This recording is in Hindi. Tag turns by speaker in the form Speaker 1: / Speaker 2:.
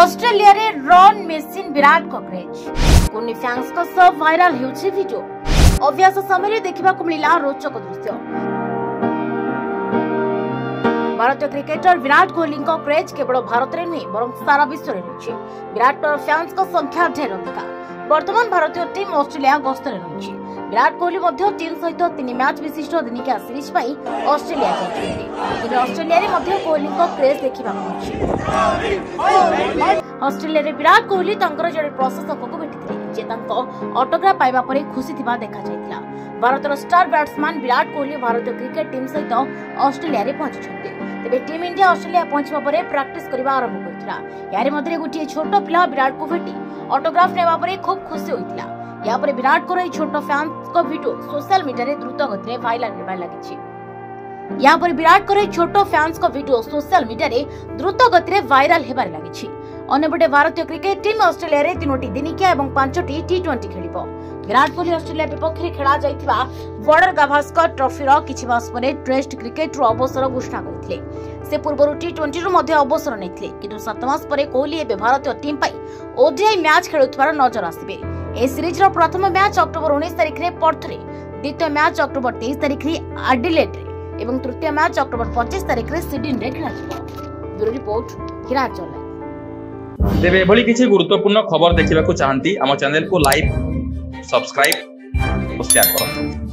Speaker 1: ऑस्ट्रेलिया रे रन मेसिन विराट कॉकरेज कुनी फैंस को सब वायरल होछि वीडियो। अभ्यास समय देखा मिला रोचक दृश्य। भारतीय क्रिकेटर विराट कोहली क्रेज केवल भारत में नुहे बर सारा विश्व में रही। विराट फैंस को संख्या ढेर अधिका। वर्तमान भारतीय टीम ऑस्ट्रेलिया गस्त में रही। विराट कोहली टीम सहित 3 मैच विशिष्ट दिनिकिया सीरीज ऑस्ट्रेलिया जाते। ऑस्ट्रेलिया रे कोहली क्रेज देखा। ऑस्ट्रेलिया रे विराट कोहली जड़े प्रशासक को भेटी ऑटोग्राफ पाइबा परे खुशी थिबा देखा जायतिला। भारतर स्टार बैट्समैन विराट कोहली भारतीय क्रिकेट टीम सहित ऑस्ट्रेलिया रे पहुंचुछन्ते। तेबे टीम इंडिया ऑस्ट्रेलिया पहुंचबा परे प्रैक्टिस करबा आरंभ करथिला। यारे मध्ये गोटे छोट पिला विराट को भेटी ऑटोग्राफ नेबा परे खूब खुशी होइतिला। या परे विराट को छोट फैंस को वीडियो सोशल मीडिया रे द्रुत गति वायरल हेबा लागिछि। या परे विराट को छोट फैंस को वीडियो सोशल मीडिया रे द्रुत गति वायरल हेबार लागिछि। अन्यपटे भारतीय क्रिकेट टीम ऑस्ट्रेलिया रे 3टी दिनिकिया और 5टी टी20 खेलिबो। विराट कोहली ऑस्ट्रेलिया विपक्ष में खेला जाइथिबा बॉर्डर गाभास्कर ट्रॉफी रो किछि मास परे टेस्ट क्रिकेट रो अवसर घोषणा करथिले। से पूर्व टी20 रो मध्ये अवसर नेथिले, किंतु 7 मास परे कोहली एबे भारतीय टीम पई ओडीआई मैच खेलुथबार नजर आसिबे। ए सीरीज रो प्रथम मैच अक्टोबर 19 तारिख रे पर्थ रे, द्वितीय मैच अक्टोबर 23 तारिख रे एडिलेड रे एवं तृतीय मैच अक्टोबर 25 तारिख रे सिडनी रे खेला जिवो। ब्यूरो रिपोर्ट हिराचल।
Speaker 2: तेरे एभली किसी गुरुत्वपूर्ण खबर देखा चाहती आम चैनल को लाइक, सब्सक्राइब और शेयर करो।